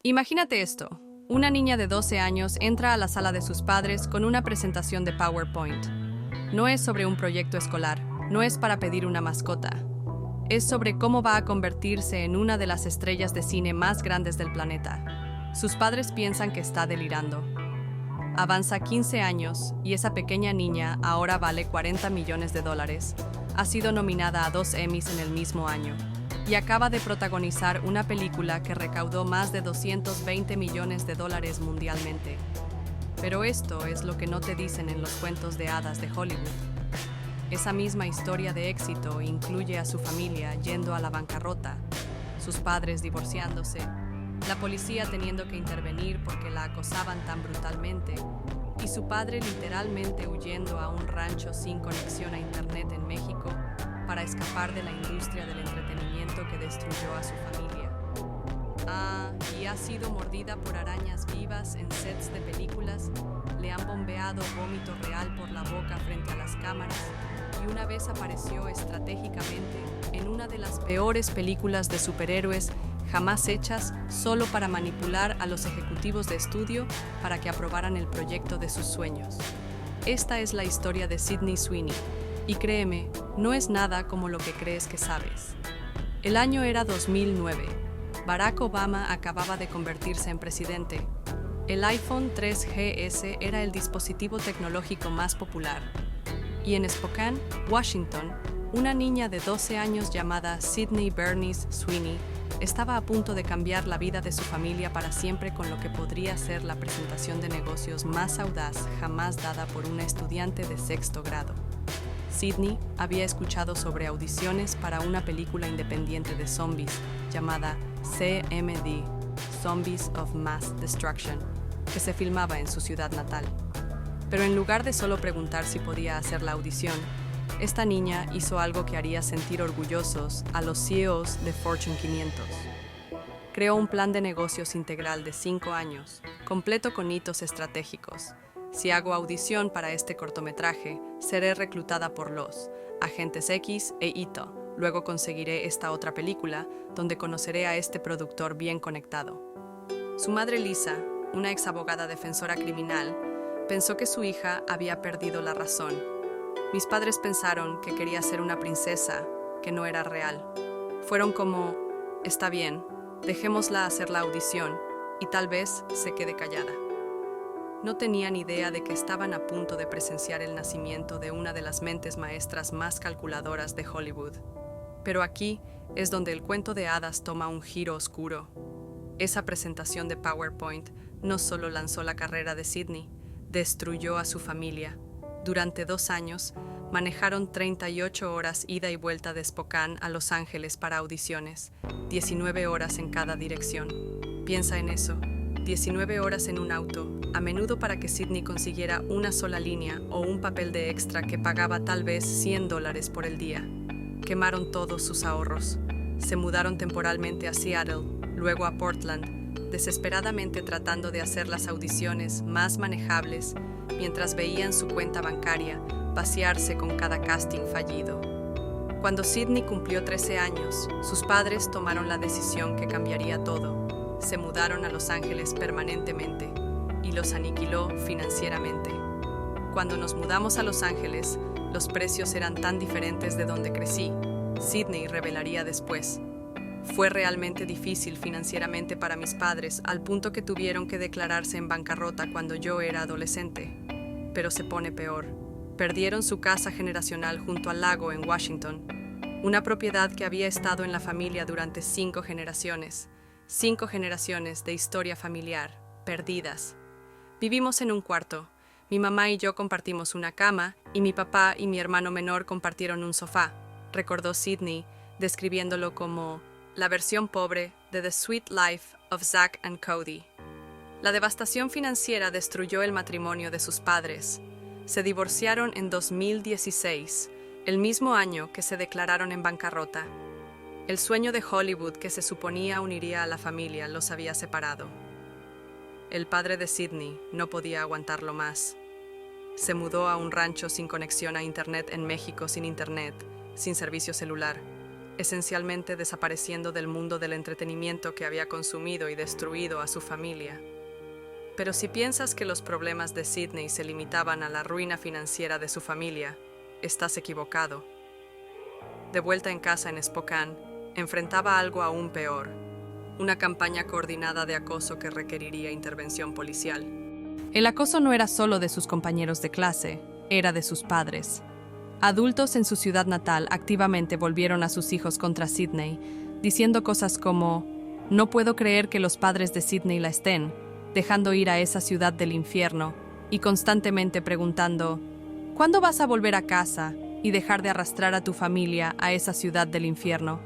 Imagínate esto. Una niña de 12 años entra a la sala de sus padres con una presentación de PowerPoint. No es sobre un proyecto escolar, no es para pedir una mascota. Es sobre cómo va a convertirse en una de las estrellas de cine más grandes del planeta. Sus padres piensan que está delirando. Avanza 15 años y esa pequeña niña ahora vale $40 millones. Ha sido nominada a 2 Emmys en el mismo año y acaba de protagonizar una película que recaudó más de $220 millones mundialmente. Pero esto es lo que no te dicen en los cuentos de hadas de Hollywood. Esa misma historia de éxito incluye a su familia yendo a la bancarrota, sus padres divorciándose, la policía teniendo que intervenir porque la acosaban tan brutalmente, y su padre literalmente huyendo a un rancho sin conexión a internet en México para escapar de la industria del entretenimiento que destruyó a su familia. Y ha sido mordida por arañas vivas en sets de películas, le han bombeado vómito real por la boca frente a las cámaras y una vez apareció estratégicamente en una de las peores películas de superhéroes jamás hechas solo para manipular a los ejecutivos de estudio para que aprobaran el proyecto de sus sueños. Esta es la historia de Sydney Sweeney, y créeme, no es nada como lo que crees que sabes. El año era 2009. Barack Obama acababa de convertirse en presidente. El iPhone 3GS era el dispositivo tecnológico más popular. Y en Spokane, Washington, una niña de 12 años llamada Sydney Bernice Sweeney estaba a punto de cambiar la vida de su familia para siempre con lo que podría ser la presentación de negocios más audaz jamás dada por una estudiante de sexto grado. Sydney había escuchado sobre audiciones para una película independiente de zombies llamada CMD, Zombies of Mass Destruction, que se filmaba en su ciudad natal. Pero en lugar de solo preguntar si podía hacer la audición, esta niña hizo algo que haría sentir orgullosos a los CEOs de Fortune 500. Creó un plan de negocios integral de 5 años, completo con hitos estratégicos. Si hago audición para este cortometraje, seré reclutada por los Agentes X e Hito. Luego conseguiré esta otra película, donde conoceré a este productor bien conectado. Su madre Lisa, una exabogada defensora criminal, pensó que su hija había perdido la razón. Mis padres pensaron que quería ser una princesa, que no era real. Fueron como, está bien, dejémosla hacer la audición y tal vez se quede callada. No tenían idea de que estaban a punto de presenciar el nacimiento de una de las mentes maestras más calculadoras de Hollywood. Pero aquí es donde el cuento de hadas toma un giro oscuro. Esa presentación de PowerPoint no solo lanzó la carrera de Sydney, destruyó a su familia. Durante 2 años, manejaron 38 horas ida y vuelta de Spokane a Los Ángeles para audiciones, 19 horas en cada dirección. Piensa en eso, 19 horas en un auto, a menudo para que Sydney consiguiera una sola línea o un papel de extra que pagaba tal vez $100 por el día. Quemaron todos sus ahorros. Se mudaron temporalmente a Seattle, luego a Portland, desesperadamente tratando de hacer las audiciones más manejables, mientras veían su cuenta bancaria vaciarse con cada casting fallido. Cuando Sydney cumplió 13 años, sus padres tomaron la decisión que cambiaría todo. Se mudaron a Los Ángeles permanentemente y los aniquiló financieramente. Cuando nos mudamos a Los Ángeles, los precios eran tan diferentes de donde crecí. Sydney revelaría después. Fue realmente difícil financieramente para mis padres, al punto que tuvieron que declararse en bancarrota cuando yo era adolescente. Pero se pone peor. Perdieron su casa generacional junto al lago en Washington, una propiedad que había estado en la familia durante 5 generaciones. 5 generaciones de historia familiar, perdidas. Vivimos en un cuarto. Mi mamá y yo compartimos una cama, y mi papá y mi hermano menor compartieron un sofá, recordó Sydney, describiéndolo como la versión pobre de The Sweet Life of Zack and Cody. La devastación financiera destruyó el matrimonio de sus padres. Se divorciaron en 2016, el mismo año que se declararon en bancarrota. El sueño de Hollywood que se suponía uniría a la familia los había separado. El padre de Sydney no podía aguantarlo más. Se mudó a un rancho sin conexión a internet en México, sin internet, sin servicio celular. esencialmente desapareciendo del mundo del entretenimiento que había consumido y destruido a su familia. Pero si piensas que los problemas de Sidney se limitaban a la ruina financiera de su familia, estás equivocado. De vuelta en casa en Spokane, enfrentaba algo aún peor, una campaña coordinada de acoso que requeriría intervención policial. El acoso no era solo de sus compañeros de clase, era de sus padres. Adultos en su ciudad natal activamente volvieron a sus hijos contra Sidney, diciendo cosas como: «No puedo creer que los padres de Sidney la estén dejando ir a esa ciudad del infierno», y constantemente preguntando: «¿Cuándo vas a volver a casa y dejar de arrastrar a tu familia a esa ciudad del infierno?».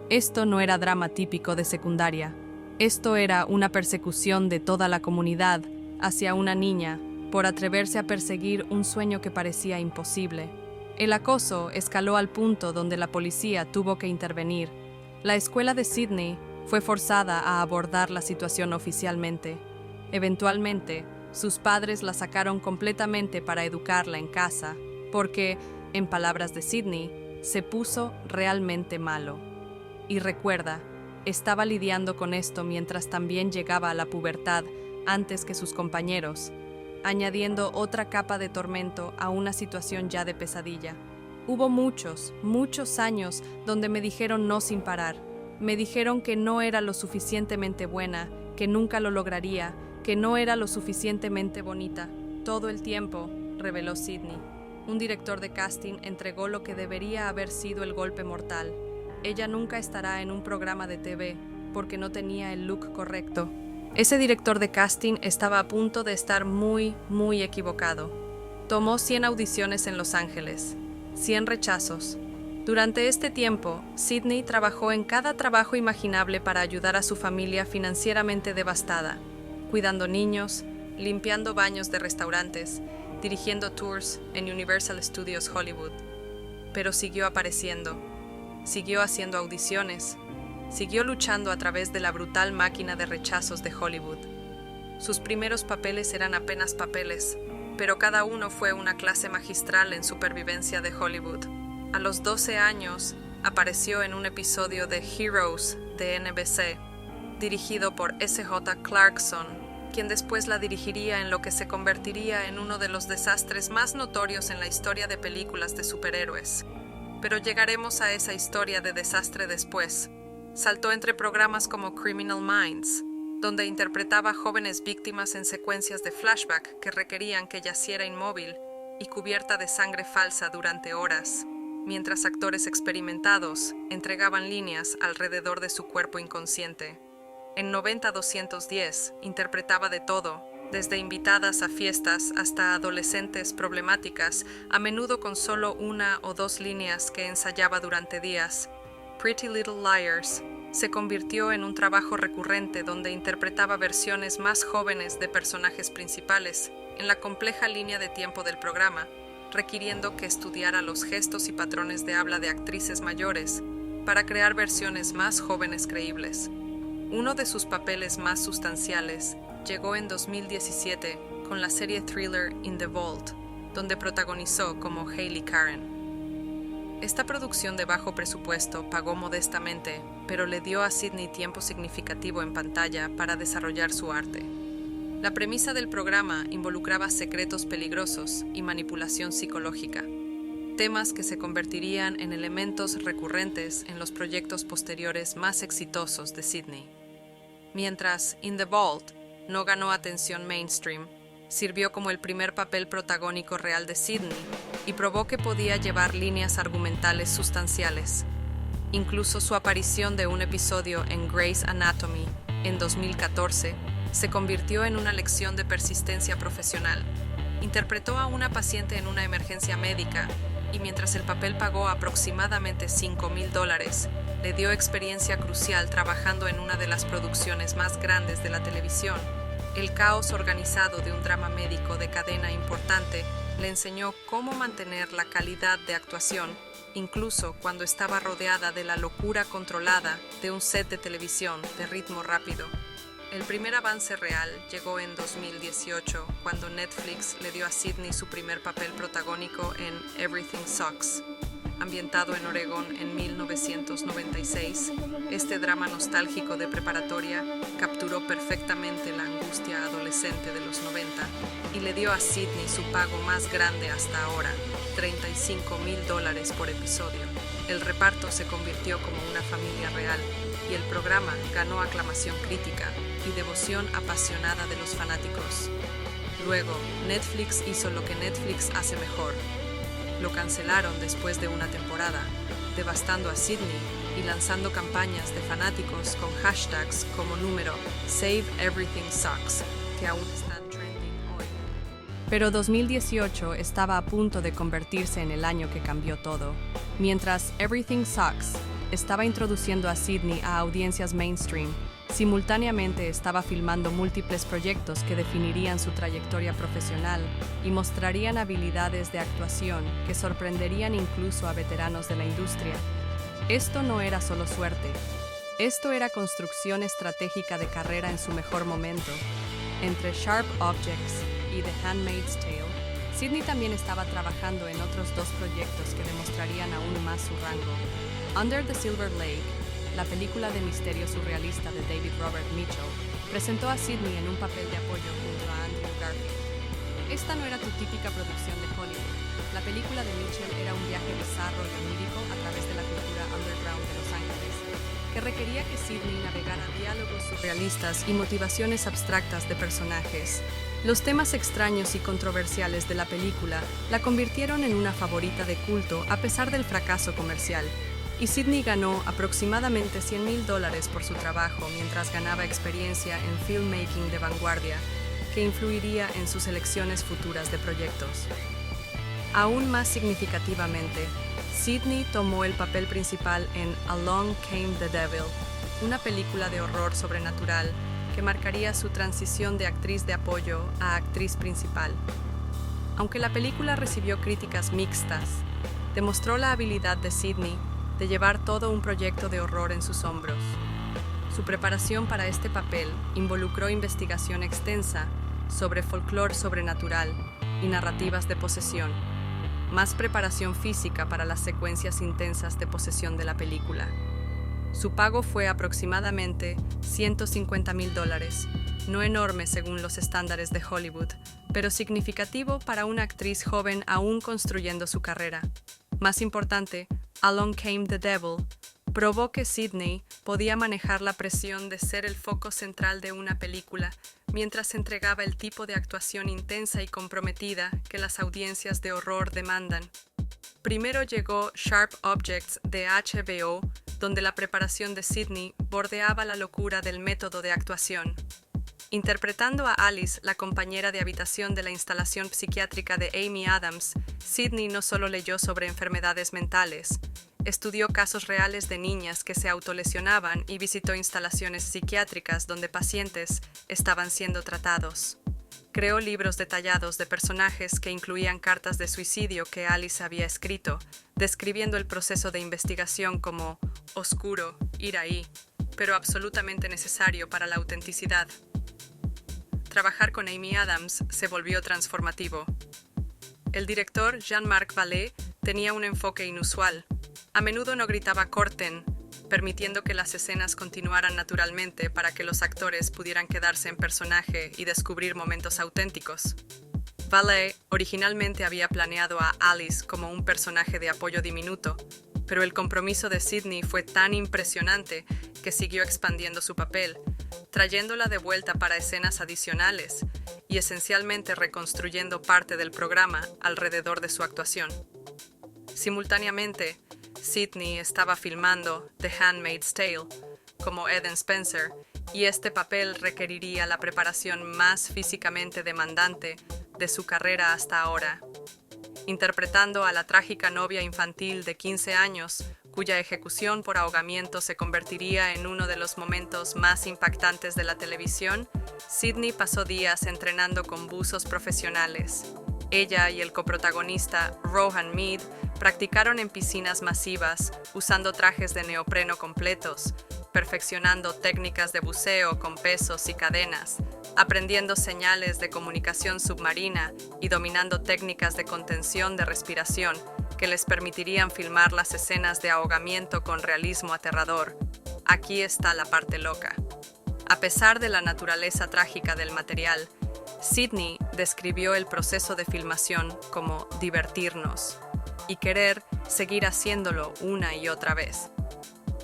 Esto no era drama típico de secundaria. Esto era una persecución de toda la comunidad hacia una niña por atreverse a perseguir un sueño que parecía imposible. El acoso escaló al punto donde la policía tuvo que intervenir. La escuela de Sidney fue forzada a abordar la situación oficialmente. Eventualmente, sus padres la sacaron completamente para educarla en casa, porque, en palabras de Sidney, se puso realmente malo. Y recuerda, estaba lidiando con esto mientras también llegaba a la pubertad antes que sus compañeros, añadiendo otra capa de tormento a una situación ya de pesadilla. Hubo muchos años donde me dijeron no sin parar. Me dijeron que no era lo suficientemente buena, que nunca lo lograría, que no era lo suficientemente bonita. Todo el tiempo, reveló Sidney. Un director de casting entregó lo que debería haber sido el golpe mortal. Ella nunca estará en un programa de TV porque no tenía el look correcto. Ese director de casting estaba a punto de estar muy equivocado. Tomó 100 audiciones en Los Ángeles, 100 rechazos. Durante este tiempo, Sidney trabajó en cada trabajo imaginable para ayudar a su familia financieramente devastada, cuidando niños, limpiando baños de restaurantes, dirigiendo tours en Universal Studios Hollywood. Pero siguió apareciendo, siguió haciendo audiciones, siguió luchando a través de la brutal máquina de rechazos de Hollywood. Sus primeros papeles eran apenas papeles, pero cada uno fue una clase magistral en supervivencia de Hollywood. A los 12 años, apareció en un episodio de Heroes de NBC, dirigido por S.J. Clarkson, quien después la dirigiría en lo que se convertiría en uno de los desastres más notorios en la historia de películas de superhéroes. Pero llegaremos a esa historia de desastre después. Saltó entre programas como Criminal Minds, donde interpretaba jóvenes víctimas en secuencias de flashback que requerían que yaciera inmóvil y cubierta de sangre falsa durante horas, mientras actores experimentados entregaban líneas alrededor de su cuerpo inconsciente. En 90-210 interpretaba de todo, desde invitadas a fiestas hasta adolescentes problemáticas, a menudo con solo 1 o 2 líneas que ensayaba durante días. Pretty Little Liars se convirtió en un trabajo recurrente donde interpretaba versiones más jóvenes de personajes principales en la compleja línea de tiempo del programa, requiriendo que estudiara los gestos y patrones de habla de actrices mayores para crear versiones más jóvenes creíbles. Uno de sus papeles más sustanciales llegó en 2017 con la serie thriller In the Vault, donde protagonizó como Hayley Karen. Esta producción de bajo presupuesto pagó modestamente, pero le dio a Sidney tiempo significativo en pantalla para desarrollar su arte. La premisa del programa involucraba secretos peligrosos y manipulación psicológica, temas que se convertirían en elementos recurrentes en los proyectos posteriores más exitosos de Sidney. Mientras In the Vault no ganó atención mainstream, sirvió como el primer papel protagónico real de Sidney y probó que podía llevar líneas argumentales sustanciales. Incluso su aparición de un episodio en Grey's Anatomy en 2014 se convirtió en una lección de persistencia profesional. Interpretó a una paciente en una emergencia médica y mientras el papel pagó aproximadamente $5,000, le dio experiencia crucial trabajando en una de las producciones más grandes de la televisión. El caos organizado de un drama médico de cadena importante le enseñó cómo mantener la calidad de actuación, incluso cuando estaba rodeada de la locura controlada de un set de televisión de ritmo rápido. El primer avance real llegó en 2018, cuando Netflix le dio a Sidney su primer papel protagónico en Everything Sucks. A ambientado en Oregón en 1996, este drama nostálgico de preparatoria capturó perfectamente la angustia adolescente de los 90 y le dio a Sidney su pago más grande hasta ahora, $35,000 por episodio. El reparto se convirtió como una familia real y el programa ganó aclamación crítica y devoción apasionada de los fanáticos. Luego, Netflix hizo lo que Netflix hace mejor. Lo cancelaron después de una temporada, devastando a Sidney y lanzando campañas de fanáticos con hashtags como número #SaveEverythingSucks, que aún están trending hoy. Pero 2018 estaba a punto de convertirse en el año que cambió todo. Mientras Everything Sucks estaba introduciendo a Sidney a audiencias mainstream, simultáneamente estaba filmando múltiples proyectos que definirían su trayectoria profesional y mostrarían habilidades de actuación que sorprenderían incluso a veteranos de la industria. Esto no era solo suerte, esto era construcción estratégica de carrera en su mejor momento. Entre Sharp Objects y The Handmaid's Tale, Sidney también estaba trabajando en otros dos proyectos que demostrarían aún más su rango. Under the Silver Lake, la película de misterio surrealista de David Robert Mitchell, presentó a Sidney en un papel de apoyo junto a Andrew Garfield. Esta no era tu típica producción de Hollywood. La película de Mitchell era un viaje bizarro y onírico a través de la cultura underground de Los Ángeles, que requería que Sidney navegara diálogos surrealistas y motivaciones abstractas de personajes. Los temas extraños y controversiales de la película la convirtieron en una favorita de culto a pesar del fracaso comercial, y Sidney ganó aproximadamente $100,000 por su trabajo mientras ganaba experiencia en filmmaking de vanguardia, que influiría en sus elecciones futuras de proyectos. Aún más significativamente, Sidney tomó el papel principal en Along Came the Devil, una película de horror sobrenatural que marcaría su transición de actriz de apoyo a actriz principal. Aunque la película recibió críticas mixtas, demostró la habilidad de Sidney de llevar todo un proyecto de horror en sus hombros. Su preparación para este papel involucró investigación extensa sobre folclore sobrenatural y narrativas de posesión, más preparación física para las secuencias intensas de posesión de la película. Su pago fue aproximadamente $150,000, no enorme según los estándares de Hollywood, pero significativo para una actriz joven aún construyendo su carrera. Más importante, Along Came the Devil probó que Sidney podía manejar la presión de ser el foco central de una película mientras entregaba el tipo de actuación intensa y comprometida que las audiencias de horror demandan. Primero llegó Sharp Objects de HBO, donde la preparación de Sidney bordeaba la locura del método de actuación. Interpretando a Alice, la compañera de habitación de la instalación psiquiátrica de Amy Adams, Sidney no solo leyó sobre enfermedades mentales, estudió casos reales de niñas que se autolesionaban y visitó instalaciones psiquiátricas donde pacientes estaban siendo tratados. Creó libros detallados de personajes que incluían cartas de suicidio que Alice había escrito, describiendo el proceso de investigación como oscuro, ir ahí, pero absolutamente necesario para la autenticidad. Trabajar con Amy Adams se volvió transformativo. El director Jean-Marc Vallée tenía un enfoque inusual. A menudo no gritaba "corten", permitiendo que las escenas continuaran naturalmente para que los actores pudieran quedarse en personaje y descubrir momentos auténticos. Vallée originalmente había planeado a Alice como un personaje de apoyo diminuto, pero el compromiso de Sidney fue tan impresionante que siguió expandiendo su papel, trayéndola de vuelta para escenas adicionales y esencialmente reconstruyendo parte del programa alrededor de su actuación. Simultáneamente, Sidney estaba filmando The Handmaid's Tale como Eden Spencer, y este papel requeriría la preparación más físicamente demandante de su carrera hasta ahora. Interpretando a la trágica novia infantil de 15 años, cuya ejecución por ahogamiento se convertiría en uno de los momentos más impactantes de la televisión, Sidney pasó días entrenando con buzos profesionales. Ella y el coprotagonista, Rohan Mead, practicaron en piscinas masivas, usando trajes de neopreno completos, perfeccionando técnicas de buceo con pesos y cadenas, aprendiendo señales de comunicación submarina y dominando técnicas de contención de respiración, que les permitirían filmar las escenas de ahogamiento con realismo aterrador. Aquí está la parte loca. A pesar de la naturaleza trágica del material, Sidney describió el proceso de filmación como divertirnos y querer seguir haciéndolo una y otra vez.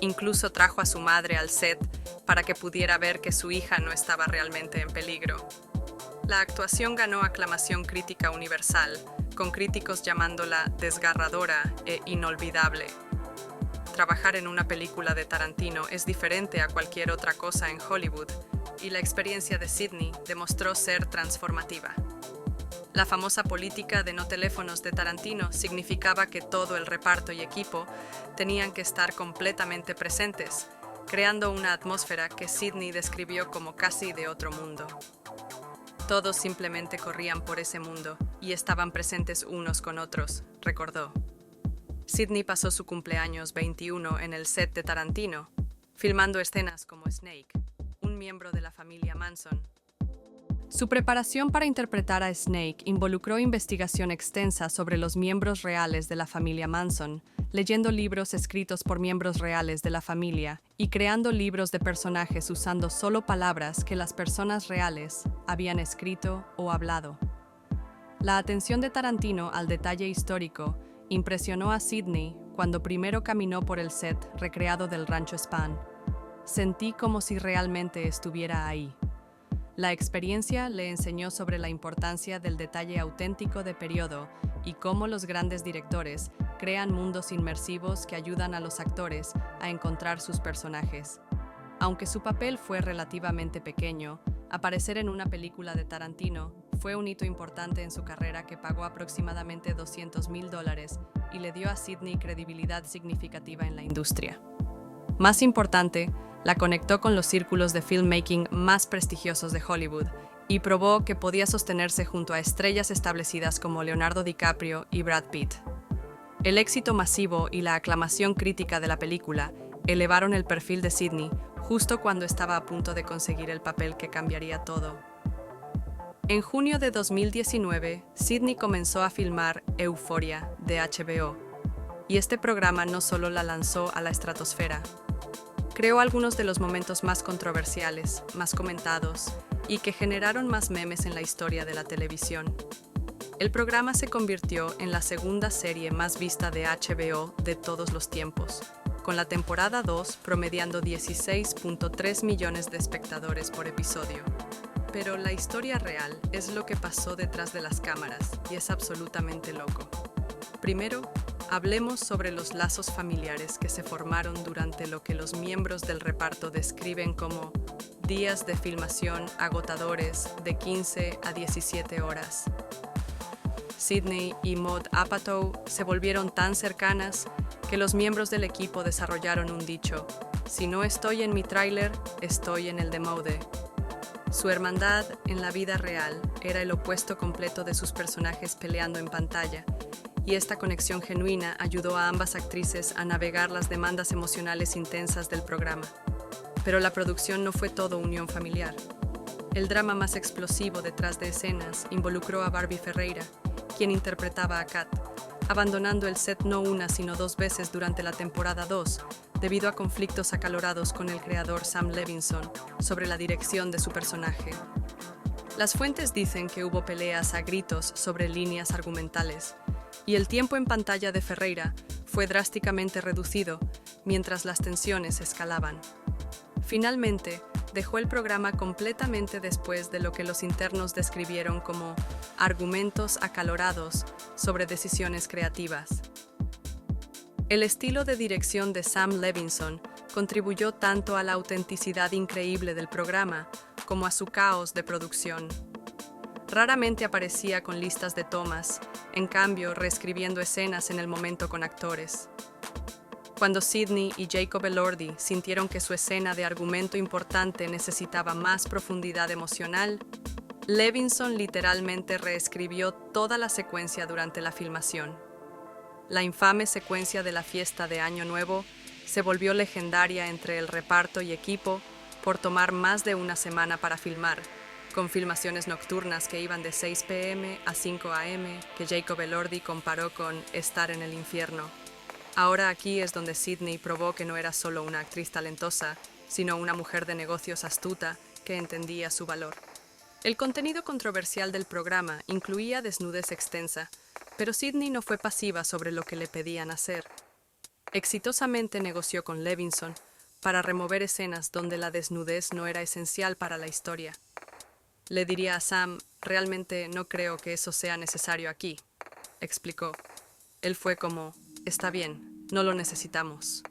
Incluso trajo a su madre al set para que pudiera ver que su hija no estaba realmente en peligro. La actuación ganó aclamación crítica universal, con críticos llamándola desgarradora e inolvidable. Trabajar en una película de Tarantino es diferente a cualquier otra cosa en Hollywood, y la experiencia de Sidney demostró ser transformativa. La famosa política de no teléfonos de Tarantino significaba que todo el reparto y equipo tenían que estar completamente presentes, creando una atmósfera que Sidney describió como casi de otro mundo. Todos simplemente corrían por ese mundo y estaban presentes unos con otros, recordó. Sidney pasó su cumpleaños 21 en el set de Tarantino, filmando escenas como Snake, un miembro de la familia Manson. Su preparación para interpretar a Snake involucró investigación extensa sobre los miembros reales de la familia Manson, leyendo libros escritos por miembros reales de la familia y creando libros de personajes usando solo palabras que las personas reales habían escrito o hablado. La atención de Tarantino al detalle histórico impresionó a Sidney cuando primero caminó por el set recreado del Rancho Spahn. Sentí como si realmente estuviera ahí. La experiencia le enseñó sobre la importancia del detalle auténtico de periodo y cómo los grandes directores crean mundos inmersivos que ayudan a los actores a encontrar sus personajes. Aunque su papel fue relativamente pequeño, aparecer en una película de Tarantino fue un hito importante en su carrera que pagó aproximadamente $200,000 y le dio a Sidney credibilidad significativa en la industria. Más importante, la conectó con los círculos de filmmaking más prestigiosos de Hollywood y probó que podía sostenerse junto a estrellas establecidas como Leonardo DiCaprio y Brad Pitt. El éxito masivo y la aclamación crítica de la película elevaron el perfil de Sidney justo cuando estaba a punto de conseguir el papel que cambiaría todo. En junio de 2019, Sidney comenzó a filmar Euphoria de HBO, y este programa no solo la lanzó a la estratosfera, creó algunos de los momentos más controversiales, más comentados y que generaron más memes en la historia de la televisión. El programa se convirtió en la segunda serie más vista de HBO de todos los tiempos, con la temporada 2 promediando 16.3 millones de espectadores por episodio. Pero la historia real es lo que pasó detrás de las cámaras y es absolutamente loco. Primero, hablemos sobre los lazos familiares que se formaron durante lo que los miembros del reparto describen como días de filmación agotadores de 15 a 17 horas. Sidney y Maud Apatow se volvieron tan cercanas que los miembros del equipo desarrollaron un dicho: si no estoy en mi tráiler, estoy en el de Maude. Su hermandad en la vida real era el opuesto completo de sus personajes peleando en pantalla, y esta conexión genuina ayudó a ambas actrices a navegar las demandas emocionales intensas del programa. Pero la producción no fue todo unión familiar. El drama más explosivo detrás de escenas involucró a Barbie Ferreira, quien interpretaba a Kat, abandonando el set no una sino 2 veces durante la temporada 2, debido a conflictos acalorados con el creador Sam Levinson sobre la dirección de su personaje. Las fuentes dicen que hubo peleas a gritos sobre líneas argumentales, y el tiempo en pantalla de Ferreira fue drásticamente reducido mientras las tensiones escalaban. Finalmente, dejó el programa completamente después de lo que los internos describieron como argumentos acalorados sobre decisiones creativas. El estilo de dirección de Sam Levinson contribuyó tanto a la autenticidad increíble del programa como a su caos de producción. Raramente aparecía con listas de tomas, en cambio reescribiendo escenas en el momento con actores. Cuando Sidney y Jacob Elordi sintieron que su escena de argumento importante necesitaba más profundidad emocional, Levinson literalmente reescribió toda la secuencia durante la filmación. La infame secuencia de la fiesta de Año Nuevo se volvió legendaria entre el reparto y equipo por tomar más de una semana para filmar, con filmaciones nocturnas que iban de 6 p.m. a 5 a.m., que Jacob Elordi comparó con estar en el infierno. Ahora aquí es donde Sydney probó que no era solo una actriz talentosa, sino una mujer de negocios astuta que entendía su valor. El contenido controversial del programa incluía desnudez extensa, pero Sydney no fue pasiva sobre lo que le pedían hacer. Exitosamente negoció con Levinson para remover escenas donde la desnudez no era esencial para la historia. Le diría a Sam, realmente no creo que eso sea necesario aquí, explicó. Él fue como, está bien, no lo necesitamos.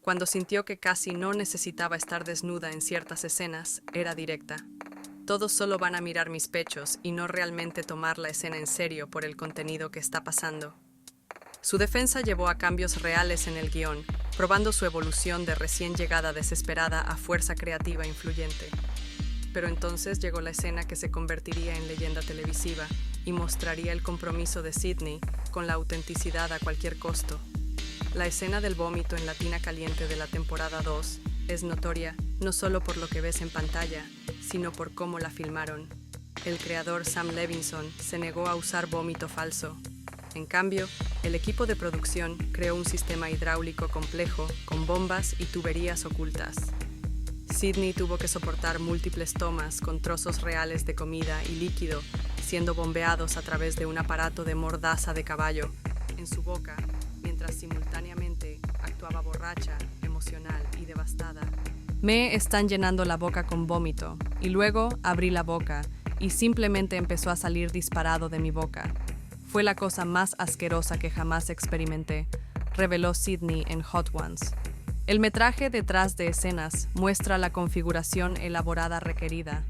Cuando sintió que casi no necesitaba estar desnuda en ciertas escenas, era directa. Todos solo van a mirar mis pechos y no realmente tomar la escena en serio por el contenido que está pasando. Su defensa llevó a cambios reales en el guión, probando su evolución de recién llegada desesperada a fuerza creativa influyente. Pero entonces llegó la escena que se convertiría en leyenda televisiva y mostraría el compromiso de Sydney con la autenticidad a cualquier costo. La escena del vómito en la tina caliente de la temporada 2 es notoria no solo por lo que ves en pantalla, sino por cómo la filmaron. El creador Sam Levinson se negó a usar vómito falso. En cambio, el equipo de producción creó un sistema hidráulico complejo con bombas y tuberías ocultas. Sydney tuvo que soportar múltiples tomas con trozos reales de comida y líquido siendo bombeados a través de un aparato de mordaza de caballo en su boca, mientras simultáneamente actuaba borracha, emocional y devastada. Me están llenando la boca con vómito, y luego abrí la boca y simplemente empezó a salir disparado de mi boca. Fue la cosa más asquerosa que jamás experimenté, reveló Sydney en Hot Ones. El metraje detrás de escenas muestra la configuración elaborada requerida,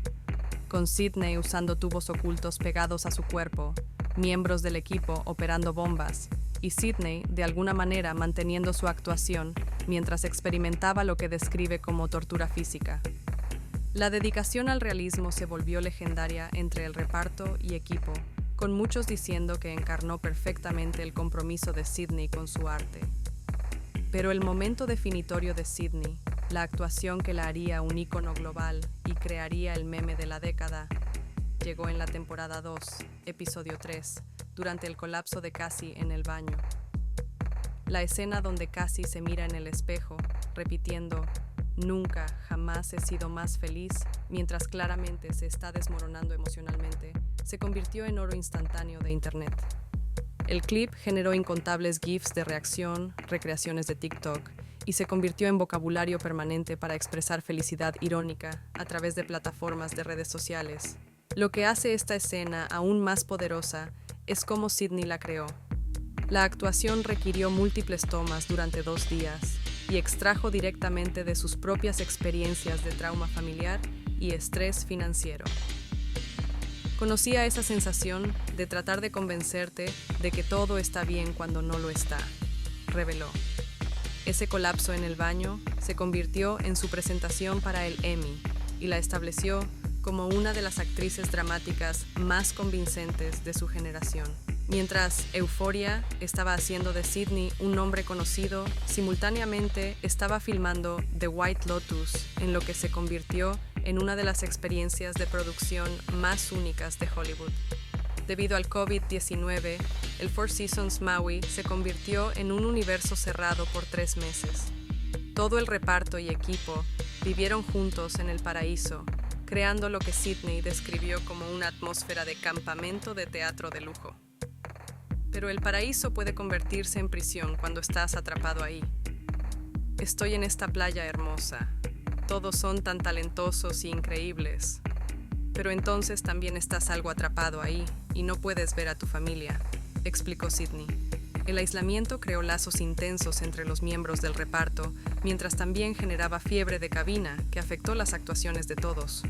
con Sydney usando tubos ocultos pegados a su cuerpo, miembros del equipo operando bombas, y Sydney, de alguna manera, manteniendo su actuación mientras experimentaba lo que describe como tortura física. La dedicación al realismo se volvió legendaria entre el reparto y equipo, con muchos diciendo que encarnó perfectamente el compromiso de Sydney con su arte. Pero el momento definitorio de Sydney, la actuación que la haría un ícono global y crearía el meme de la década, llegó en la temporada 2, episodio 3, durante el colapso de Cassie en el baño. La escena donde Cassie se mira en el espejo, repitiendo, nunca, jamás he sido más feliz, mientras claramente se está desmoronando emocionalmente, se convirtió en oro instantáneo de Internet. El clip generó incontables GIFs de reacción, recreaciones de TikTok, y se convirtió en vocabulario permanente para expresar felicidad irónica a través de plataformas de redes sociales. Lo que hace esta escena aún más poderosa es cómo Sydney la creó. La actuación requirió múltiples tomas durante 2 días y extrajo directamente de sus propias experiencias de trauma familiar y estrés financiero. Conocía esa sensación de tratar de convencerte de que todo está bien cuando no lo está, reveló. Ese colapso en el baño se convirtió en su presentación para el Emmy y la estableció como una de las actrices dramáticas más convincentes de su generación. Mientras Euphoria estaba haciendo de Sydney un nombre conocido, simultáneamente estaba filmando The White Lotus, en lo que se convirtió en una de las experiencias de producción más únicas de Hollywood. Debido al COVID-19, el Four Seasons Maui se convirtió en un universo cerrado por 3 meses. Todo el reparto y equipo vivieron juntos en el paraíso, creando lo que Sydney describió como una atmósfera de campamento de teatro de lujo. Pero el paraíso puede convertirse en prisión cuando estás atrapado ahí. Estoy en esta playa hermosa. Todos son tan talentosos y increíbles. Pero entonces también estás algo atrapado ahí y no puedes ver a tu familia, explicó Sydney. El aislamiento creó lazos intensos entre los miembros del reparto, mientras también generaba fiebre de cabina que afectó las actuaciones de todos.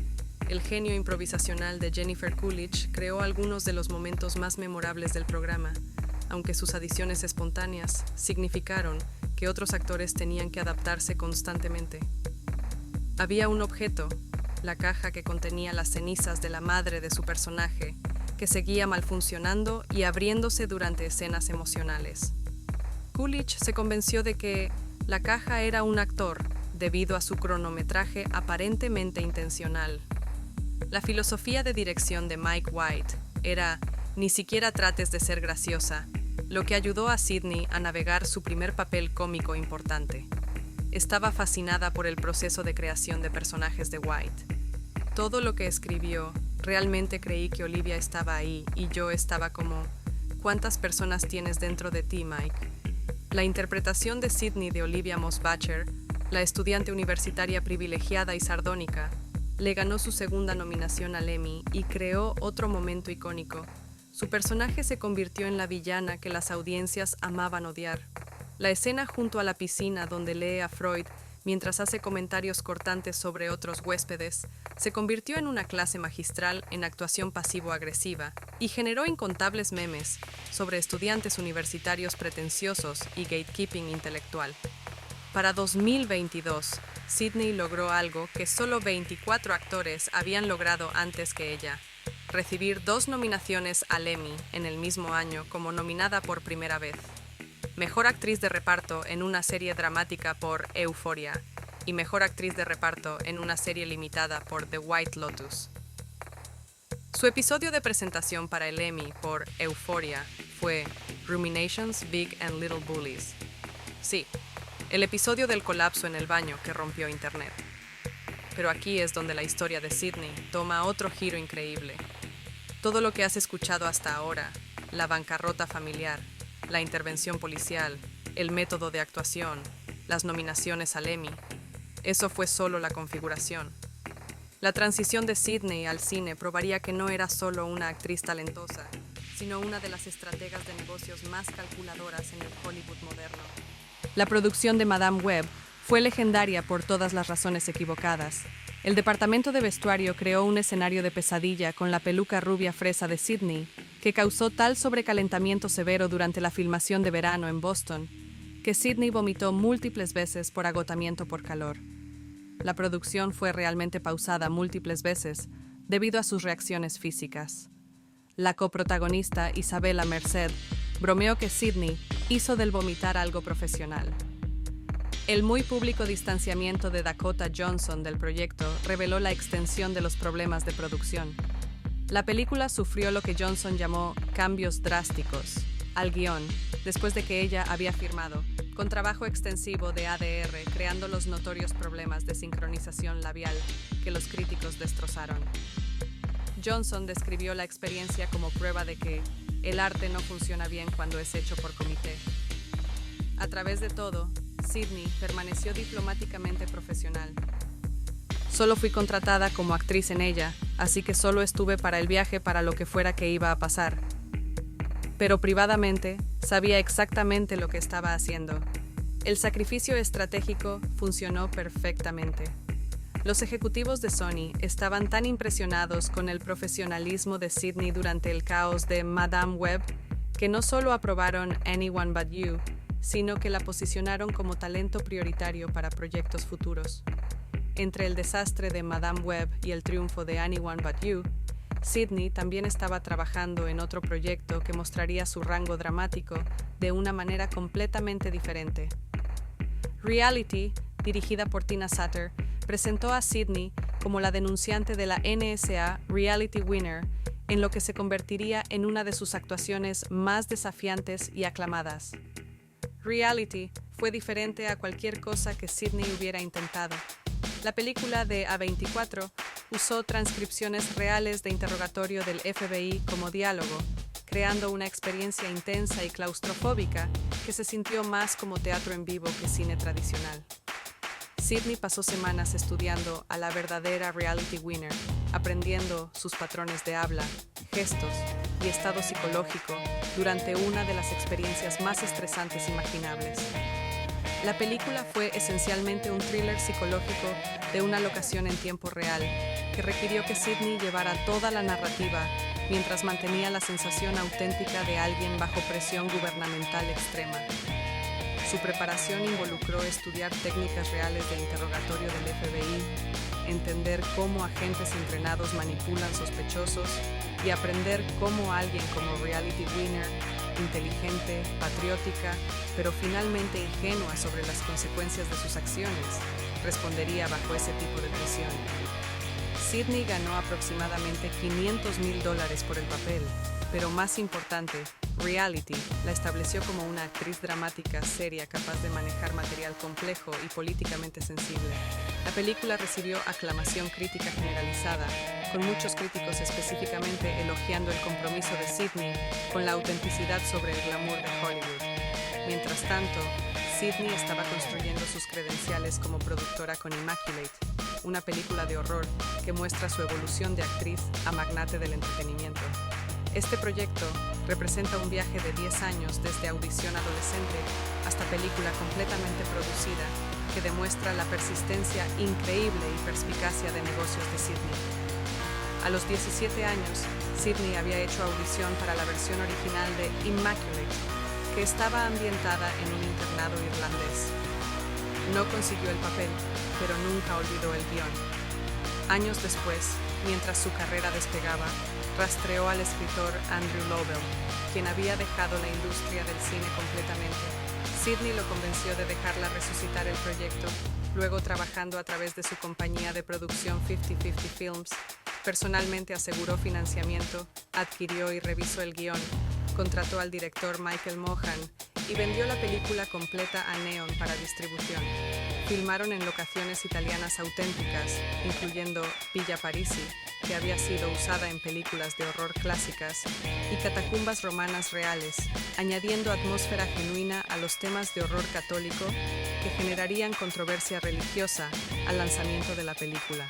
El genio improvisacional de Jennifer Coolidge creó algunos de los momentos más memorables del programa, aunque sus adiciones espontáneas significaron que otros actores tenían que adaptarse constantemente. Había un objeto, la caja que contenía las cenizas de la madre de su personaje, que seguía malfuncionando y abriéndose durante escenas emocionales. Coolidge se convenció de que la caja era un actor debido a su cronometraje aparentemente intencional. La filosofía de dirección de Mike White era "ni siquiera trates de ser graciosa", lo que ayudó a Sidney a navegar su primer papel cómico importante. Estaba fascinada por el proceso de creación de personajes de White. Todo lo que escribió, realmente creí que Olivia estaba ahí y yo estaba como, ¿cuántas personas tienes dentro de ti, Mike? La interpretación de Sidney de Olivia Mosbacher, la estudiante universitaria privilegiada y sardónica, le ganó su segunda nominación al Emmy y creó otro momento icónico. Su personaje se convirtió en la villana que las audiencias amaban odiar. La escena junto a la piscina donde lee a Freud mientras hace comentarios cortantes sobre otros huéspedes se convirtió en una clase magistral en actuación pasivo-agresiva y generó incontables memes sobre estudiantes universitarios pretenciosos y gatekeeping intelectual. Para 2022, Sidney logró algo que solo 24 actores habían logrado antes que ella: recibir 2 nominaciones al Emmy en el mismo año como nominada por primera vez. Mejor actriz de reparto en una serie dramática por Euphoria y mejor actriz de reparto en una serie limitada por The White Lotus. Su episodio de presentación para el Emmy por Euphoria fue Ruminations, Big and Little Bullies. Sí, el episodio del colapso en el baño que rompió Internet. Pero aquí es donde la historia de Sidney toma otro giro increíble. Todo lo que has escuchado hasta ahora, la bancarrota familiar, la intervención policial, el método de actuación, las nominaciones al Emmy, eso fue solo la configuración. La transición de Sidney al cine probaría que no era solo una actriz talentosa, sino una de las estrategas de negocios más calculadoras en el Hollywood moderno. La producción de Madame Web fue legendaria por todas las razones equivocadas. El departamento de vestuario creó un escenario de pesadilla con la peluca rubia fresa de Sidney, que causó tal sobrecalentamiento severo durante la filmación de verano en Boston, que Sidney vomitó múltiples veces por agotamiento por calor. La producción fue realmente pausada múltiples veces debido a sus reacciones físicas. La coprotagonista Isabella Merced bromeó que Sidney hizo del vomitar algo profesional. El muy público distanciamiento de Dakota Johnson del proyecto reveló la extensión de los problemas de producción. La película sufrió lo que Johnson llamó cambios drásticos al guión, después de que ella había firmado, con trabajo extensivo de ADR, creando los notorios problemas de sincronización labial que los críticos destrozaron. Johnson describió la experiencia como prueba de que el arte no funciona bien cuando es hecho por comité. A través de todo, Sidney permaneció diplomáticamente profesional. Solo fui contratada como actriz en ella, así que solo estuve para el viaje para lo que fuera que iba a pasar. Pero privadamente, sabía exactamente lo que estaba haciendo. El sacrificio estratégico funcionó perfectamente. Los ejecutivos de Sony estaban tan impresionados con el profesionalismo de Sidney durante el caos de Madame Web que no solo aprobaron Anyone But You, sino que la posicionaron como talento prioritario para proyectos futuros. Entre el desastre de Madame Web y el triunfo de Anyone But You, Sidney también estaba trabajando en otro proyecto que mostraría su rango dramático de una manera completamente diferente. Reality, dirigida por Tina Sutter, presentó a Sidney como la denunciante de la NSA Reality Winner, en lo que se convertiría en una de sus actuaciones más desafiantes y aclamadas. Reality fue diferente a cualquier cosa que Sidney hubiera intentado. La película de A24 usó transcripciones reales de interrogatorio del FBI como diálogo, creando una experiencia intensa y claustrofóbica que se sintió más como teatro en vivo que cine tradicional. Sidney pasó semanas estudiando a la verdadera Reality Winner, aprendiendo sus patrones de habla, gestos y estado psicológico durante una de las experiencias más estresantes imaginables. La película fue esencialmente un thriller psicológico de una locación en tiempo real, que requirió que Sidney llevara toda la narrativa mientras mantenía la sensación auténtica de alguien bajo presión gubernamental extrema. Su preparación involucró estudiar técnicas reales de interrogatorio del FBI, entender cómo agentes entrenados manipulan sospechosos y aprender cómo alguien como Reality Winner, inteligente, patriótica, pero finalmente ingenua sobre las consecuencias de sus acciones, respondería bajo ese tipo de presión. Sidney ganó aproximadamente $500,000 por el papel, pero más importante, Reality la estableció como una actriz dramática seria capaz de manejar material complejo y políticamente sensible. La película recibió aclamación crítica generalizada, con muchos críticos específicamente elogiando el compromiso de Sidney con la autenticidad sobre el glamour de Hollywood. Mientras tanto, Sidney estaba construyendo sus credenciales como productora con Immaculate, una película de horror que muestra su evolución de actriz a magnate del entretenimiento. Este proyecto representa un viaje de 10 años desde audición adolescente hasta película completamente producida que demuestra la persistencia increíble y perspicacia de negocios de Sidney. A los 17 años, Sidney había hecho audición para la versión original de Immaculate, que estaba ambientada en un internado irlandés. No consiguió el papel, pero nunca olvidó el guión. Años después, mientras su carrera despegaba, rastreó al escritor Andrew Lovell, quien había dejado la industria del cine completamente. Sidney lo convenció de dejarla resucitar el proyecto, luego trabajando a través de su compañía de producción 50-50 Films. Personalmente aseguró financiamiento, adquirió y revisó el guión, contrató al director Michael Mohan y vendió la película completa a Neon para distribución. Filmaron en locaciones italianas auténticas, incluyendo Villa Parisi, que había sido usada en películas de horror clásicas, y catacumbas romanas reales, añadiendo atmósfera genuina a los temas de horror católico que generarían controversia religiosa al lanzamiento de la película.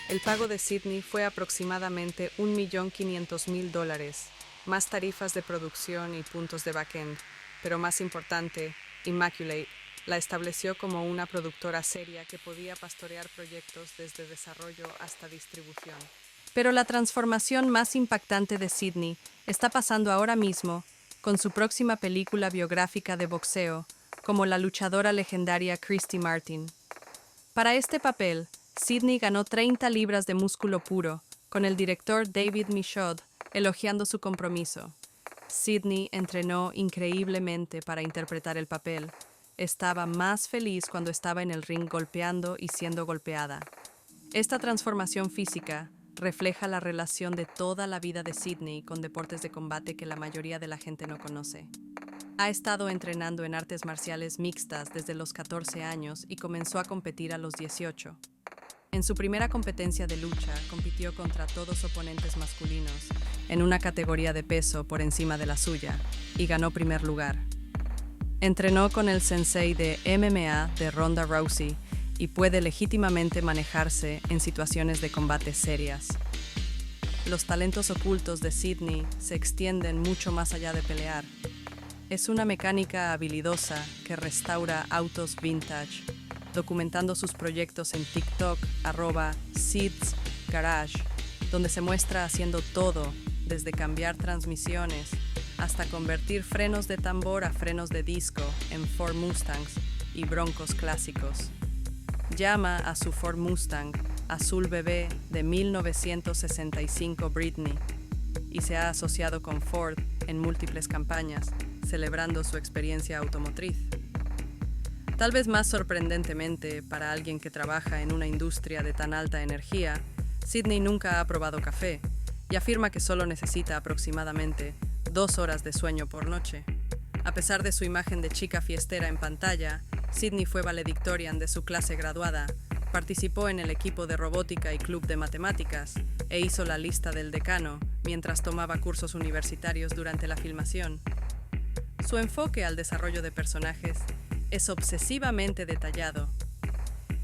El pago de Sidney fue aproximadamente $1.500.000, más tarifas de producción y puntos de backend, pero más importante, Immaculate la estableció como una productora seria que podía pastorear proyectos desde desarrollo hasta distribución. Pero la transformación más impactante de Sidney está pasando ahora mismo con su próxima película biográfica de boxeo, como la luchadora legendaria Christy Martin. Para este papel, Sidney ganó 30 libras de músculo puro, con el director David Michaud elogiando su compromiso. Sidney entrenó increíblemente para interpretar el papel. Estaba más feliz cuando estaba en el ring golpeando y siendo golpeada. Esta transformación física refleja la relación de toda la vida de Sidney con deportes de combate que la mayoría de la gente no conoce. Ha estado entrenando en artes marciales mixtas desde los 14 años y comenzó a competir a los 18. En su primera competencia de lucha, compitió contra todos oponentes masculinos, en una categoría de peso por encima de la suya, y ganó primer lugar. Entrenó con el sensei de MMA de Ronda Rousey y puede legítimamente manejarse en situaciones de combate serias. Los talentos ocultos de Sidney se extienden mucho más allá de pelear. Es una mecánica habilidosa que restaura autos vintage, documentando sus proyectos en TikTok, @SidsGarage, donde se muestra haciendo todo, desde cambiar transmisiones hasta convertir frenos de tambor a frenos de disco en Ford Mustangs y Broncos clásicos. Llama a su Ford Mustang azul bebé de 1965 Britney y se ha asociado con Ford en múltiples campañas, celebrando su experiencia automotriz. Tal vez más sorprendentemente para alguien que trabaja en una industria de tan alta energía, Sidney nunca ha probado café y afirma que solo necesita aproximadamente 2 horas de sueño por noche. A pesar de su imagen de chica fiestera en pantalla, Sidney fue valedictorian de su clase graduada, participó en el equipo de robótica y club de matemáticas e hizo la lista del decano mientras tomaba cursos universitarios durante la filmación. Su enfoque al desarrollo de personajes es obsesivamente detallado.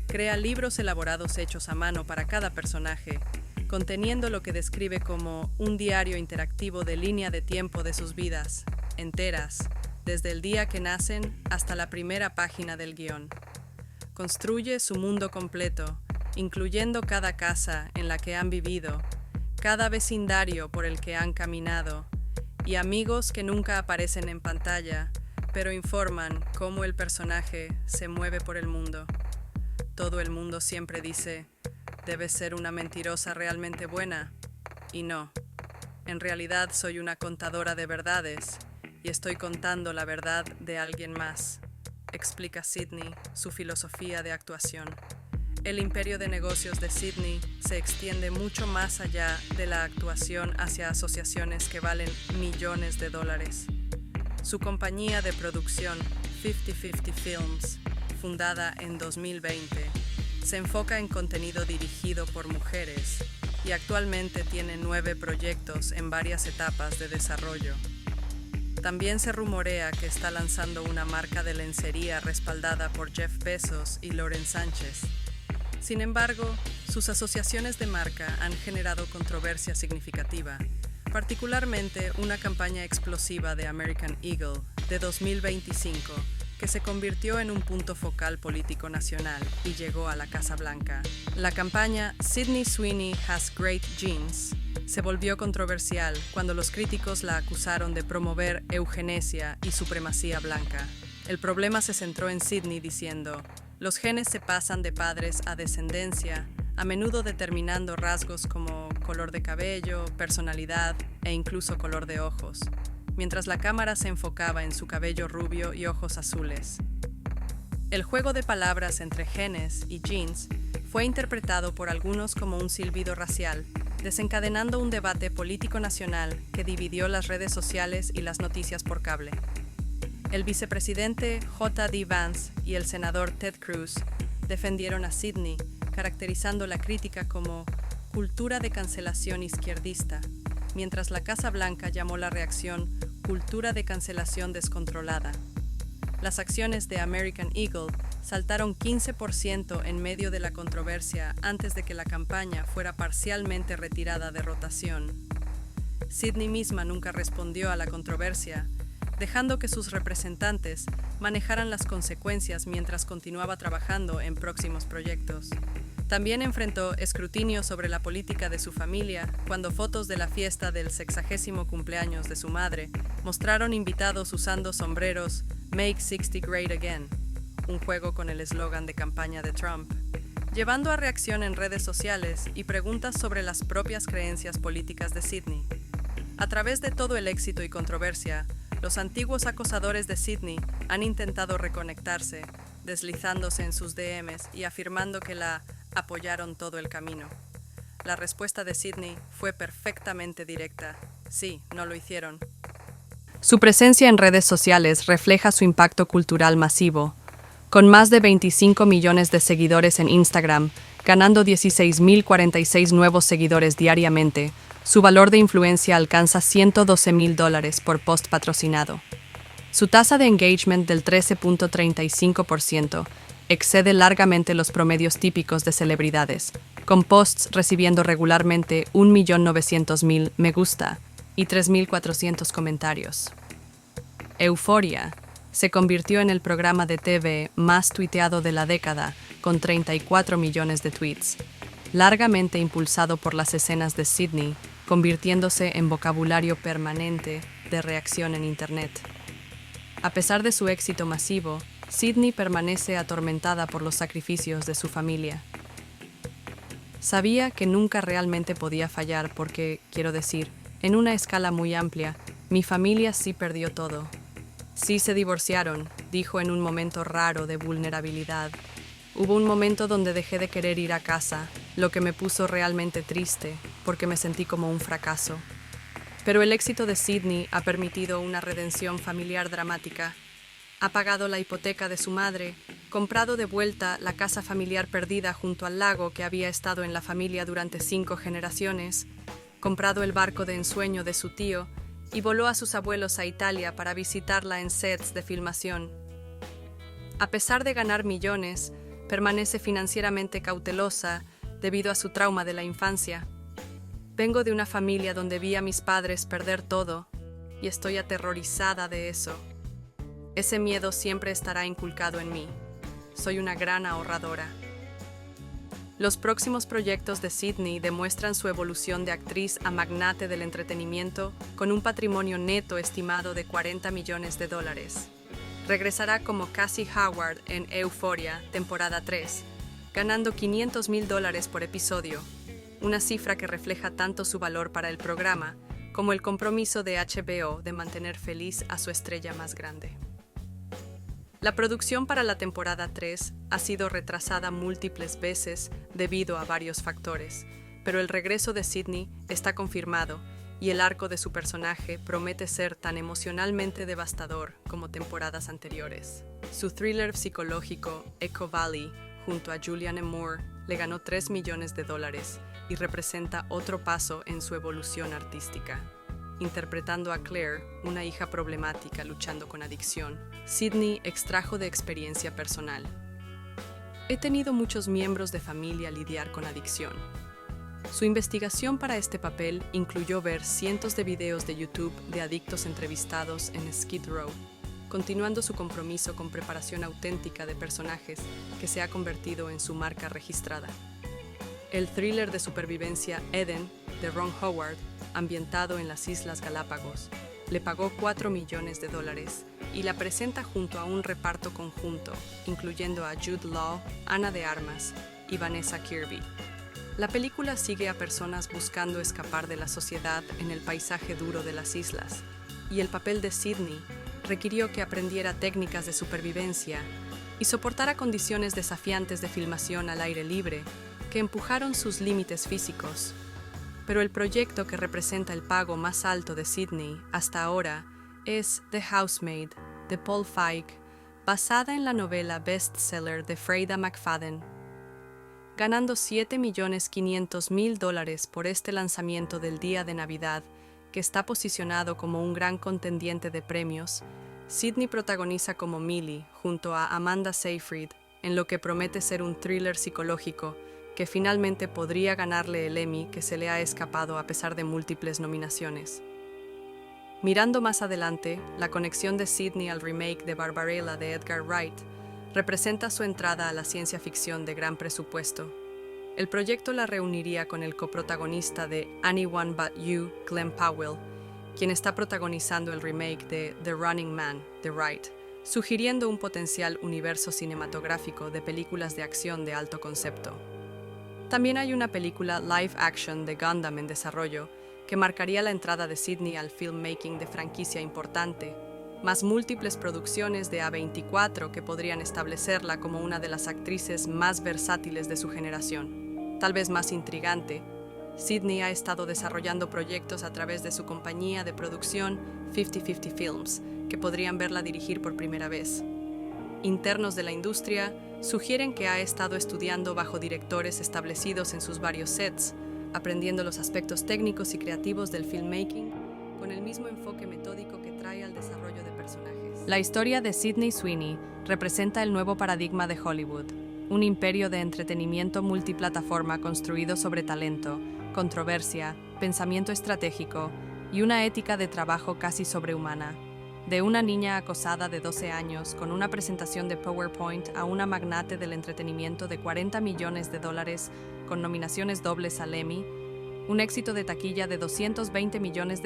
Crea libros elaborados hechos a mano para cada personaje, conteniendo lo que describe como un diario interactivo de línea de tiempo de sus vidas, enteras, desde el día que nacen hasta la primera página del guión. Construye su mundo completo, incluyendo cada casa en la que han vivido, cada vecindario por el que han caminado, y amigos que nunca aparecen en pantalla, pero informan cómo el personaje se mueve por el mundo. Todo el mundo siempre dice: debes ser una mentirosa realmente buena. Y no, en realidad soy una contadora de verdades y estoy contando la verdad de alguien más, explica Sidney su filosofía de actuación. El imperio de negocios de Sidney se extiende mucho más allá de la actuación hacia asociaciones que valen millones de dólares. Su compañía de producción, 50/50 Films, fundada en 2020, se enfoca en contenido dirigido por mujeres y actualmente tiene 9 proyectos en varias etapas de desarrollo. También se rumorea que está lanzando una marca de lencería respaldada por Jeff Bezos y Lauren Sánchez. Sin embargo, sus asociaciones de marca han generado controversia significativa, particularmente una campaña explosiva de American Eagle de 2025, que se convirtió en un punto focal político nacional y llegó a la Casa Blanca. La campaña Sydney Sweeney Has Great Genes se volvió controversial cuando los críticos la acusaron de promover eugenesia y supremacía blanca. El problema se centró en Sydney diciendo: los genes se pasan de padres a descendencia, a menudo determinando rasgos como color de cabello, personalidad e incluso color de ojos, mientras la cámara se enfocaba en su cabello rubio y ojos azules. El juego de palabras entre genes y genes fue interpretado por algunos como un silbido racial, desencadenando un debate político nacional que dividió las redes sociales y las noticias por cable. El vicepresidente J.D. Vance y el senador Ted Cruz defendieron a Sydney, caracterizando la crítica como cultura de cancelación izquierdista, mientras la Casa Blanca llamó la reacción cultura de cancelación descontrolada. Las acciones de American Eagle saltaron 15% en medio de la controversia antes de que la campaña fuera parcialmente retirada de rotación. Sydney misma nunca respondió a la controversia, dejando que sus representantes manejaran las consecuencias mientras continuaba trabajando en próximos proyectos. También enfrentó escrutinio sobre la política de su familia cuando fotos de la fiesta del 60º cumpleaños de su madre mostraron invitados usando sombreros Make 60 Great Again, un juego con el eslogan de campaña de Trump, llevando a reacción en redes sociales y preguntas sobre las propias creencias políticas de Sydney. A través de todo el éxito y controversia, los antiguos acosadores de Sydney han intentado reconectarse, deslizándose en sus DMs y afirmando que la apoyaron todo el camino. La respuesta de Sydney fue perfectamente directa: sí, no lo hicieron. Su presencia en redes sociales refleja su impacto cultural masivo, con más de 25 millones de seguidores en Instagram, ganando 16.046 nuevos seguidores diariamente. Su valor de influencia alcanza $112,000 por post patrocinado. Su tasa de engagement del 13.35% excede largamente los promedios típicos de celebridades, con posts recibiendo regularmente 1.900.000 me gusta y 3.400 comentarios. Euphoria se convirtió en el programa de TV más tuiteado de la década, con 34 millones de tweets, largamente impulsado por las escenas de Sydney, convirtiéndose en vocabulario permanente de reacción en Internet. A pesar de su éxito masivo, Sydney permanece atormentada por los sacrificios de su familia. Sabía que nunca realmente podía fallar porque, quiero decir, en una escala muy amplia, mi familia sí perdió todo. Sí se divorciaron, dijo en un momento raro de vulnerabilidad. Hubo un momento donde dejé de querer ir a casa, lo que me puso realmente triste, porque me sentí como un fracaso. Pero el éxito de Sydney ha permitido una redención familiar dramática. Ha pagado la hipoteca de su madre, comprado de vuelta la casa familiar perdida junto al lago que había estado en la familia durante 5 generaciones, comprado el barco de ensueño de su tío y voló a sus abuelos a Italia para visitarla en sets de filmación. A pesar de ganar millones, permanece financieramente cautelosa debido a su trauma de la infancia. Vengo de una familia donde vi a mis padres perder todo y estoy aterrorizada de eso. Ese miedo siempre estará inculcado en mí. Soy una gran ahorradora. Los próximos proyectos de Sydney demuestran su evolución de actriz a magnate del entretenimiento con un patrimonio neto estimado de $40 millones. Regresará como Cassie Howard en Euphoria, temporada 3, ganando $500,000 por episodio, una cifra que refleja tanto su valor para el programa como el compromiso de HBO de mantener feliz a su estrella más grande. La producción para la temporada 3 ha sido retrasada múltiples veces debido a varios factores, pero el regreso de Sydney está confirmado y el arco de su personaje promete ser tan emocionalmente devastador como temporadas anteriores. Su thriller psicológico Echo Valley, junto a Julianne Moore, le ganó $3 millones y representa otro paso en su evolución artística. Interpretando a Claire, una hija problemática luchando con adicción, Sydney extrajo de experiencia personal. He tenido muchos miembros de familia lidiar con adicción. Su investigación para este papel incluyó ver cientos de videos de YouTube de adictos entrevistados en Skid Row, continuando su compromiso con preparación auténtica de personajes que se ha convertido en su marca registrada. El thriller de supervivencia Eden, de Ron Howard, ambientado en las Islas Galápagos, le pagó $4 millones y la presenta junto a un reparto conjunto, incluyendo a Jude Law, Ana de Armas y Vanessa Kirby. La película sigue a personas buscando escapar de la sociedad en el paisaje duro de las islas, y el papel de Sydney requirió que aprendiera técnicas de supervivencia y soportara condiciones desafiantes de filmación al aire libre que empujaron sus límites físicos. Pero el proyecto que representa el pago más alto de Sydney hasta ahora es The Housemaid, de Paul Feig, basada en la novela bestseller de Freida McFadden. Ganando $7.500.000 por este lanzamiento del día de Navidad, que está posicionado como un gran contendiente de premios, Sydney protagoniza como Millie junto a Amanda Seyfried en lo que promete ser un thriller psicológico que finalmente podría ganarle el Emmy que se le ha escapado a pesar de múltiples nominaciones. Mirando más adelante, la conexión de Sydney al remake de Barbarella de Edgar Wright representa su entrada a la ciencia ficción de gran presupuesto. El proyecto la reuniría con el coprotagonista de Anyone But You, Glenn Powell, quien está protagonizando el remake de The Running Man de Wright, sugiriendo un potencial universo cinematográfico de películas de acción de alto concepto. También hay una película live action de Gundam en desarrollo que marcaría la entrada de Sydney al filmmaking de franquicia importante, más múltiples producciones de A24 que podrían establecerla como una de las actrices más versátiles de su generación. Tal vez más intrigante, Sydney ha estado desarrollando proyectos a través de su compañía de producción 50-50 Films, que podrían verla dirigir por primera vez. Internos de la industria sugieren que ha estado estudiando bajo directores establecidos en sus varios sets, aprendiendo los aspectos técnicos y creativos del filmmaking con el mismo enfoque metódico que trae al desarrollo de personajes. La historia de Sydney Sweeney representa el nuevo paradigma de Hollywood, un imperio de entretenimiento multiplataforma construido sobre talento, controversia, pensamiento estratégico y una ética de trabajo casi sobrehumana. De una niña acosada de 12 años con una presentación de PowerPoint a una magnate del entretenimiento de $40 millones con nominaciones dobles al Emmy, un éxito de taquilla de $220 millones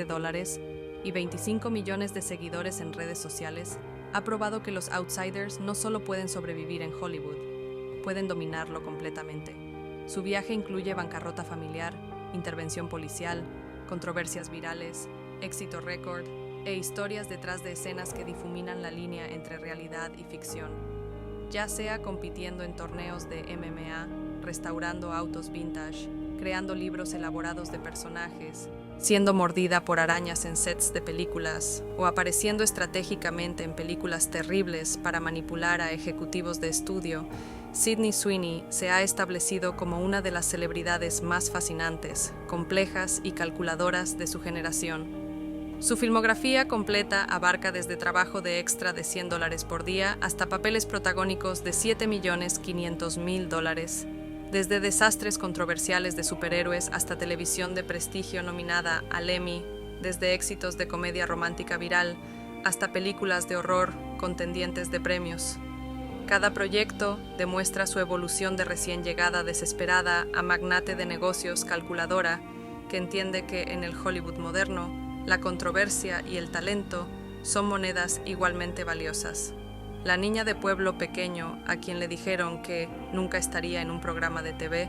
y 25 millones de seguidores en redes sociales, ha probado que los outsiders no solo pueden sobrevivir en Hollywood, pueden dominarlo completamente. Su viaje incluye bancarrota familiar, intervención policial, controversias virales, éxito récord e historias detrás de escenas que difuminan la línea entre realidad y ficción. Ya sea compitiendo en torneos de MMA, restaurando autos vintage, creando libros elaborados de personajes, siendo mordida por arañas en sets de películas o apareciendo estratégicamente en películas terribles para manipular a ejecutivos de estudio, Sydney Sweeney se ha establecido como una de las celebridades más fascinantes, complejas y calculadoras de su generación. Su filmografía completa abarca desde trabajo de extra de $100 por día hasta papeles protagónicos de $7.500.000, desde desastres controversiales de superhéroes hasta televisión de prestigio nominada al Emmy, desde éxitos de comedia romántica viral hasta películas de horror contendientes de premios. Cada proyecto demuestra su evolución de recién llegada desesperada a magnate de negocios calculadora que entiende que en el Hollywood moderno la controversia y el talento son monedas igualmente valiosas. La niña de pueblo pequeño, a quien le dijeron que nunca estaría en un programa de TV,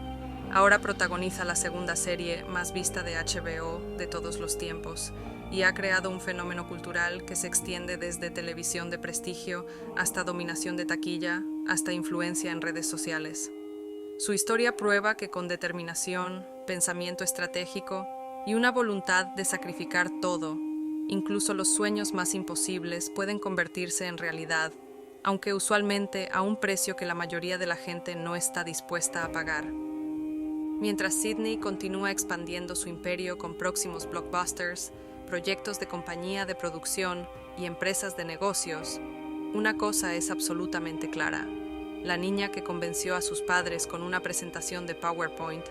Ahora protagoniza la segunda serie más vista de HBO de todos los tiempos y ha creado un fenómeno cultural que se extiende desde televisión de prestigio hasta dominación de taquilla, hasta influencia en redes sociales. Su historia prueba que con determinación, pensamiento estratégico y una voluntad de sacrificar todo, incluso los sueños más imposibles pueden convertirse en realidad, aunque usualmente a un precio que la mayoría de la gente no está dispuesta a pagar. Mientras Sidney continúa expandiendo su imperio con próximos blockbusters, proyectos de compañía de producción y empresas de negocios, una cosa es absolutamente clara. La niña que convenció a sus padres con una presentación de PowerPoint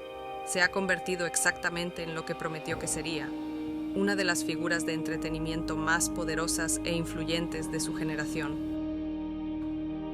se ha convertido exactamente en lo que prometió que sería, una de las figuras de entretenimiento más poderosas e influyentes de su generación.